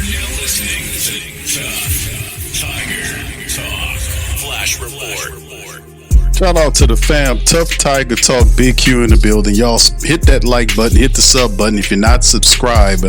now listening to Tough Tiger Talk Flash Report. Shout out to the fam. Tough Tiger Talk, Big Q in the building. Y'all hit that like button, hit the sub button if you're not subscribed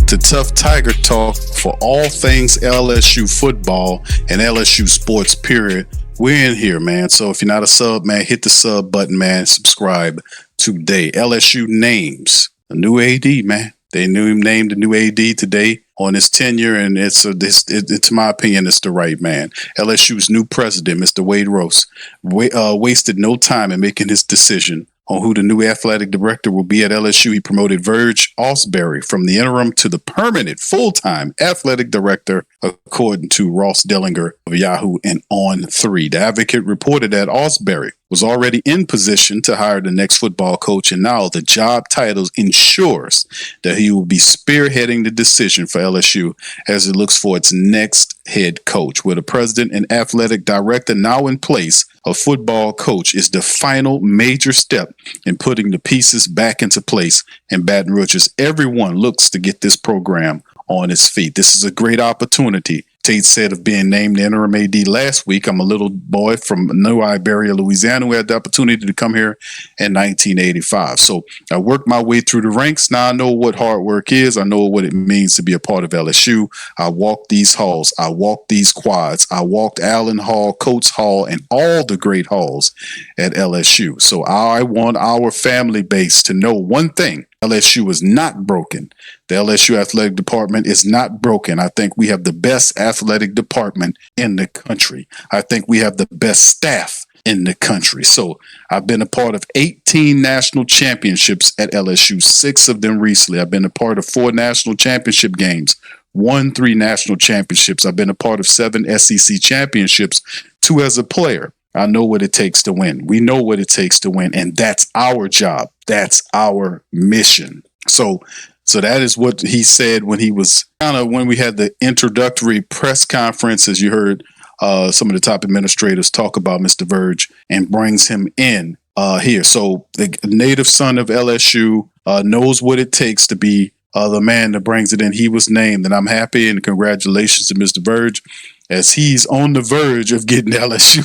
to Tough Tiger Talk for all things LSU football and LSU sports, period. We're in here, man. So if you're not a sub, man, hit the sub button, man. Subscribe today. LSU names a new AD, man. They named the new AD today on his tenure, and to my opinion, it's the right man. LSU's new president, Mr. Wade Rose, wasted no time in making his decision on who the new athletic director will be at LSU. He promoted Verge Osbury from the interim to the permanent full-time athletic director, according to Ross Dellinger of Yahoo and On3. The Advocate reported that Osbury was already in position to hire the next football coach, and now the job title ensures that he will be spearheading the decision for LSU as it looks for its next head coach. With a president and athletic director now in place, a football coach is the final major step in putting the pieces back into place in Baton Rouge as everyone looks to get this program on its feet. This is a great opportunity, Tate said, of being named the interim AD last week. I'm a little boy from New Iberia, Louisiana, who had the opportunity to come here in 1985. So I worked my way through the ranks. Now I know what hard work is. I know what it means to be a part of LSU. I walked these halls. I walked these quads. I walked Allen Hall, Coates Hall, and all the great halls at LSU. So I want our family base to know one thing. LSU is not broken. The LSU athletic department is not broken. I think we have the best athletic department in the country. I think we have the best staff in the country. So I've been a part of 18 national championships at LSU, 6 of them recently. I've been a part of 4 national championship games, won 3 national championships. I've been a part of 7 SEC championships, 2 as a player. I know what it takes to win. We know what it takes to win, and that's our job. That's our mission. So that is what he said when he was when we had the introductory press conference, as you heard some of the top administrators talk about Mr. Verge, and brings him in here. So the native son of LSU knows what it takes to be the man that brings it in. He was named, and I'm happy, and congratulations to Mr. Verge as he's on the verge of getting LSU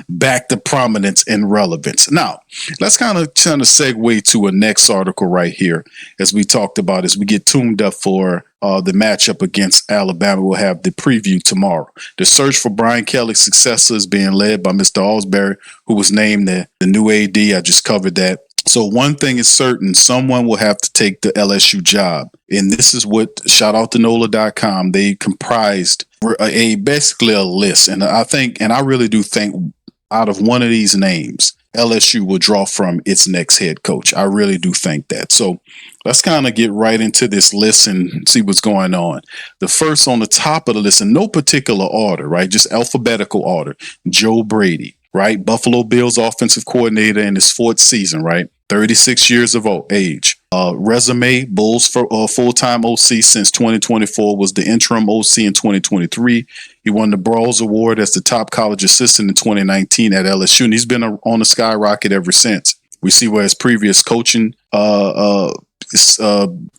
back to prominence and relevance. Now, let's kind of segue to a next article right here, as we talked about, as we get tuned up for the matchup against Alabama. We'll have the preview tomorrow. The search for Brian Kelly's successor is being led by Mr. Osbury, who was named the new AD. I just covered that. So one thing is certain, someone will have to take the LSU job. And this is what, shout out to NOLA.com, they comprised basically a list. And I really do think out of one of these names, LSU will draw from its next head coach. I really do think that. So let's kind of get right into this list and see what's going on. The first on the top of the list, in no particular order, right? Just alphabetical order, Joe Brady, right? Buffalo Bills offensive coordinator in his 4th season, right? 36 years of age. Resume, Bulls for full-time OC since 2024, was the interim OC in 2023. He won the Brawls Award as the top college assistant in 2019 at LSU, and he's been on the skyrocket ever since. We see where his previous coaching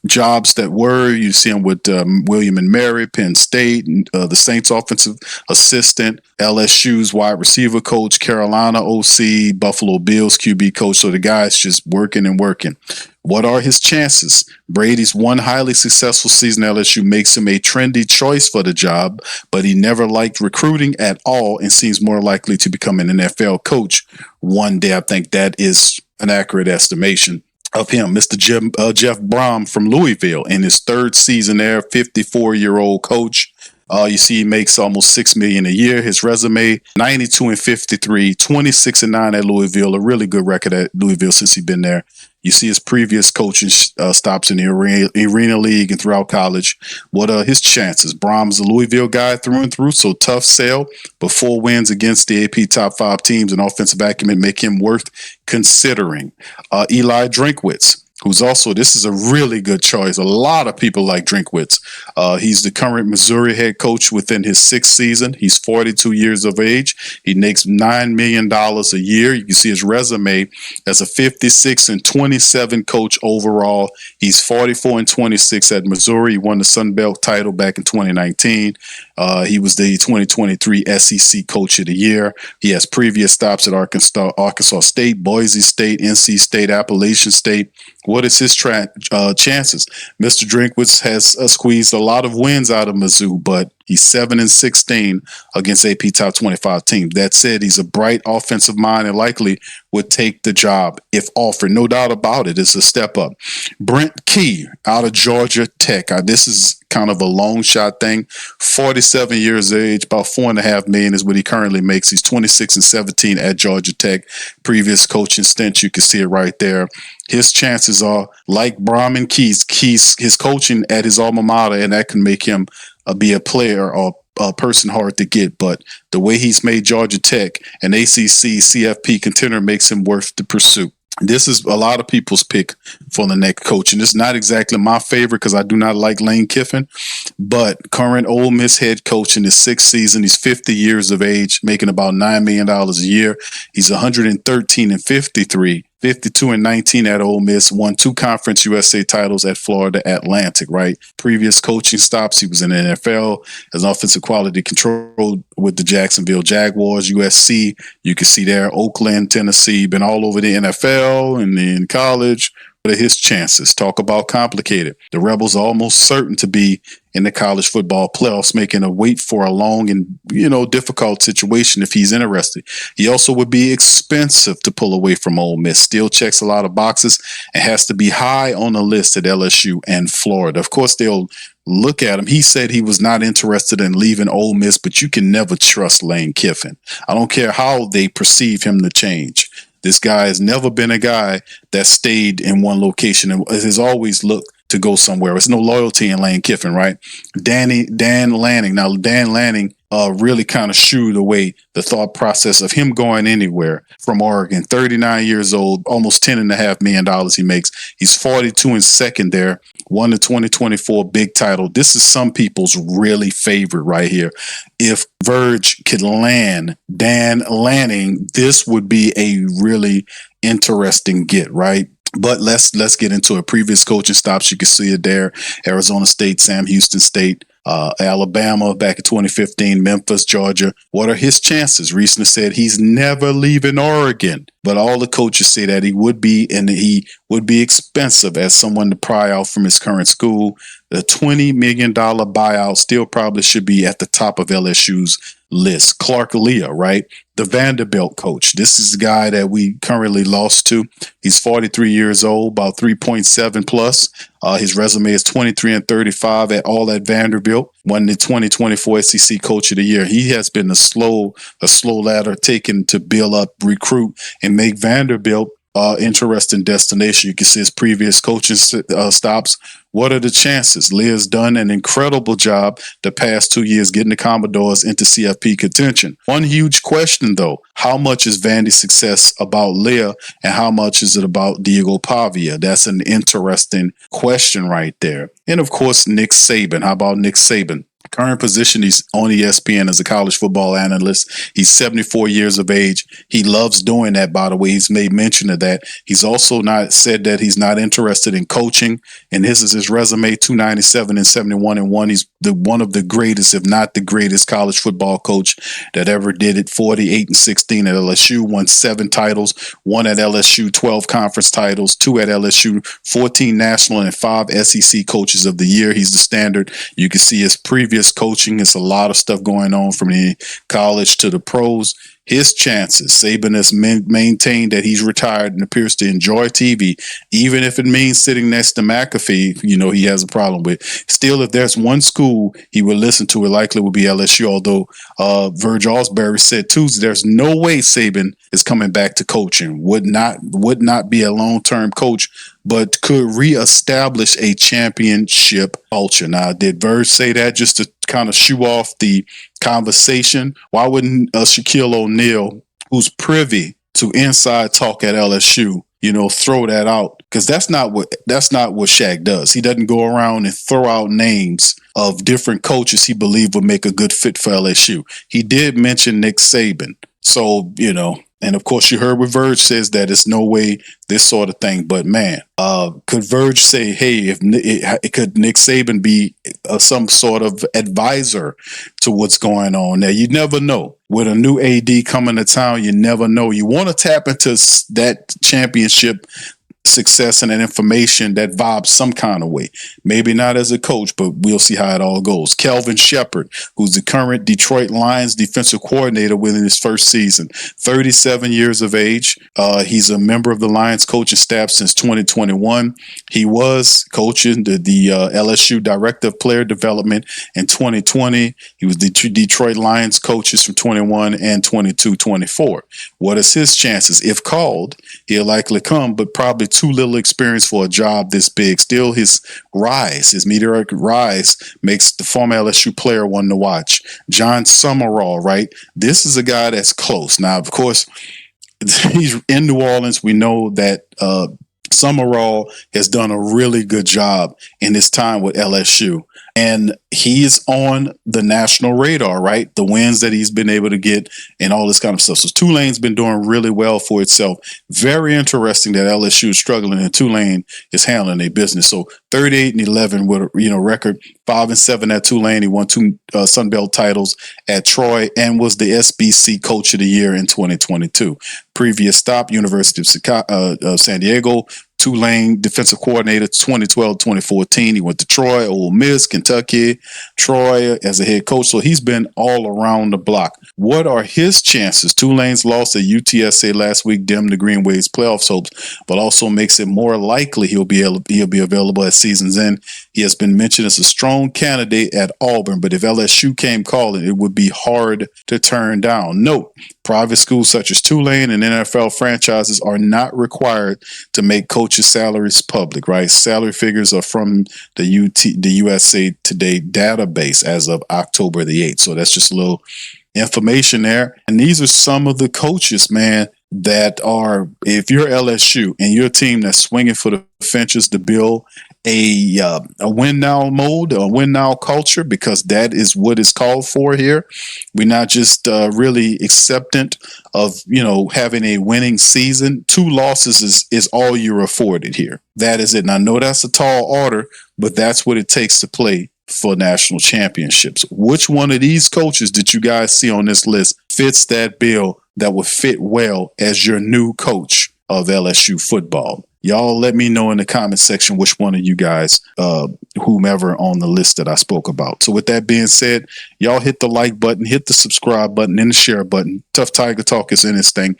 jobs that were. You see him with William and Mary, Penn State, the Saints offensive assistant, LSU's wide receiver coach, Carolina OC, Buffalo Bills QB coach. So the guy's just working and working. What are his chances? Brady's one highly successful season at LSU makes him a trendy choice for the job, but he never liked recruiting at all and seems more likely to become an NFL coach one day. I think that is an accurate estimation of him. Mr. Jeff Brom from Louisville in his 3rd season there, 54-year-old coach. You see he makes almost $6 million a year. His resume, 92-53, 26-9 at Louisville, a really good record at Louisville since he's been there. You see his previous coaching stops in the Arena League and throughout college. What are his chances? Brom's a Louisville guy through and through, so tough sell, but 4 wins against the AP top 5 teams and offensive acumen make him worth considering. Eli Drinkwitz, who's also, this is a really good choice. A lot of people like Drinkwitz. He's the current Missouri head coach within his sixth season. He's 42 years of age. He makes $9 million a year. You can see his resume as a 56-27 coach overall. He's 44-26 at Missouri. He won the Sun Belt title back in 2019. He was the 2023 SEC Coach of the Year. He has previous stops at Arkansas State, Boise State, NC State, Appalachian State. What is his chances? Mr. Drinkwitz has squeezed a lot of wins out of Mizzou, but he's 7-16 against AP Top 25 teams. That said, he's a bright offensive mind and likely would take the job if offered. No doubt about it. It's a step up. Brent Key out of Georgia Tech. This is kind of a long shot thing. 47 years of age, about $4.5 million is what he currently makes. He's 26-17 at Georgia Tech. Previous coaching stint, you can see it right there. His chances are like Brahman Keys, his coaching at his alma mater, and that can make him be a player or a person hard to get. But the way he's made Georgia Tech an ACC CFP contender makes him worth the pursuit. This is a lot of people's pick for the next coach, and it's not exactly my favorite because I do not like Lane Kiffin, but current Ole Miss head coach in his sixth season. He's 50 years of age, making about $9 million a year. He's 113-53. 52-19 at Ole Miss, won 2 Conference USA titles at Florida Atlantic, right? Previous coaching stops, he was in the NFL as offensive quality control with the Jacksonville Jaguars, USC. You can see there, Oakland, Tennessee, been all over the NFL and in college. What are his chances? Talk about complicated. The Rebels are almost certain to be in the college football playoffs, making a wait for a long and, difficult situation if he's interested. He also would be expensive to pull away from Ole Miss. Still checks a lot of boxes and has to be high on the list at LSU and Florida. Of course, they'll look at him. He said he was not interested in leaving Ole Miss, but you can never trust Lane Kiffin. I don't care how they perceive him to change. This guy has never been a guy that stayed in one location and has always looked to go somewhere. There's no loyalty in Lane Kiffin, right? Dan Lanning. Now, Dan Lanning really kind of shooed away the thought process of him going anywhere from Oregon. 39 years old, almost $10.5 million he makes. He's 42 and second there. Won the 2024 big title. This is some people's really favorite right here. If Verge could land Dan Lanning, this would be a really interesting get, right? But let's get into it. Previous coaching stops, you can see it there. Arizona State, Sam Houston State, Alabama back in 2015, Memphis, Georgia. What are his chances? Recently said he's never leaving Oregon, but all the coaches say that he would be, and he would be expensive as someone to pry out from his current school. The $20 million buyout still probably should be at the top of LSU's list. Clark Leah, right? The Vanderbilt coach. This is the guy that we currently lost to. He's 43 years old, about 3.7 plus. His resume is 23-35 at all at Vanderbilt. Won the 2024 SEC Coach of the Year. He has been a slow ladder taken to build up, recruit, and make Vanderbilt interesting destination. You can see his previous coaching stops. What are the chances? Leah's done an incredible job the past 2 years getting the Commodores into CFP contention. One huge question, though, how much is Vandy's success about Leah and how much is it about Diego Pavia? That's an interesting question right there. And, of course, Nick Saban. How about Nick Saban? Current position, he's on ESPN as a college football analyst. He's 74 years of age. He loves doing that, by the way. He's made mention of that. He's also not said that he's not interested in coaching. And this is his resume, 297 and 71-1. He's one of the greatest, if not the greatest, college football coach that ever did it. 48-16 at LSU, won 7 titles, 1 at LSU, 12 conference titles, 2 at LSU, 14 national and 5 SEC coaches of the year. He's the standard. You can see his previous coaching. It's a lot of stuff going on from the college to the pros. His chances, Saban has maintained that he's retired and appears to enjoy TV, even if it means sitting next to McAfee, he has a problem with. Still, if there's one school he would listen to, it likely would be LSU, although Verge Osbury said Tuesday, there's no way Saban is coming back to coaching, would not be a long-term coach, but could reestablish a championship culture. Now, did Verge say that just to kind of shoo off the conversation? Why wouldn't Shaquille O'Neal, who's privy to inside talk at LSU, throw that out because that's not what Shaq does. He doesn't go around and throw out names of different coaches he believed would make a good fit for LSU. He did mention Nick Saban. So, and of course you heard what Verge says, that it's no way this sort of thing. But man, could Verge say, hey, could Nick Saban be some sort of advisor to what's going on? Now, you never know. With a new AD coming to town, you never know. You want to tap into that championship success and that information that vibes some kind of way. Maybe not as a coach, but we'll see how it all goes. Kelvin Shepard, who's the current Detroit Lions defensive coordinator within his first season, 37 years of age. He's a member of the Lions coaching staff since 2021. He was coaching the LSU Director of Player Development in 2020. He was the Detroit Lions coaches from 21 and 22-24. What is his chances? If called, he'll likely come, but probably too little experience for a job this big. Still, his meteoric rise, makes the former LSU player one to watch. John Summerall, right? This is a guy that's close. Now, of course, he's in New Orleans. We know that Summerall has done a really good job in his time with LSU. And he's on the national radar, right? The wins that he's been able to get and all this kind of stuff. So Tulane's been doing really well for itself. Very interesting that LSU is struggling and Tulane is handling their business. So 38-11 with a record, 5-7 at Tulane. He won 2 Sun Belt titles at Troy and was the SBC Coach of the Year in 2022. Previous stop, University of San Diego. Tulane defensive coordinator 2012-2014. He went to Troy, Ole Miss, Kentucky, Troy as a head coach. So he's been all around the block. What are his chances? Tulane's loss at UTSA last week dimmed the Green Wave's playoffs hopes, but also makes it more likely he'll be available at season's end. He has been mentioned as a strong candidate at Auburn, but if LSU came calling, it would be hard to turn down. Note, private schools such as Tulane and NFL franchises are not required to make coaches' salaries public, right? Salary figures are from the USA Today database as of October the 8th. So that's just a little information there. And these are some of the coaches, man, that are, if you're LSU and you're a team that's swinging for the fences to build a win now mode, a win now culture, because that is what is called for here. We're not just really acceptant of having a winning season. 2 losses is all you're afforded here. That is it. And I know that's a tall order, but that's what it takes to play for national championships. Which one of these coaches that you guys see on this list fits that bill that would fit well as your new coach of LSU football? Y'all let me know in the comment section which one of you guys, whomever on the list that I spoke about. So with that being said, y'all hit the like button, hit the subscribe button, and the share button. Tough Tiger Talk is in this thing.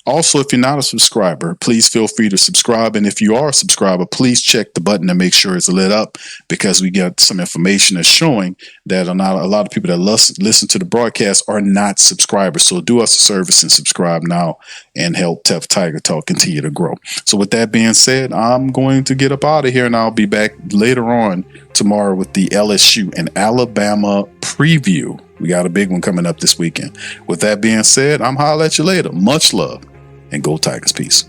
Also, if you're not a subscriber, please feel free to subscribe. And if you are a subscriber, please check the button to make sure it's lit up, because we got some information that's showing that a lot of people that listen to the broadcast are not subscribers. So do us a service and subscribe now and help Tough Tiger Talk continue to grow. So with that being said, I'm going to get up out of here, and I'll be back later on tomorrow with the LSU and Alabama preview. We got a big one coming up this weekend. With that being said, I'm holla at you later. Much love, and go Tigers. Peace.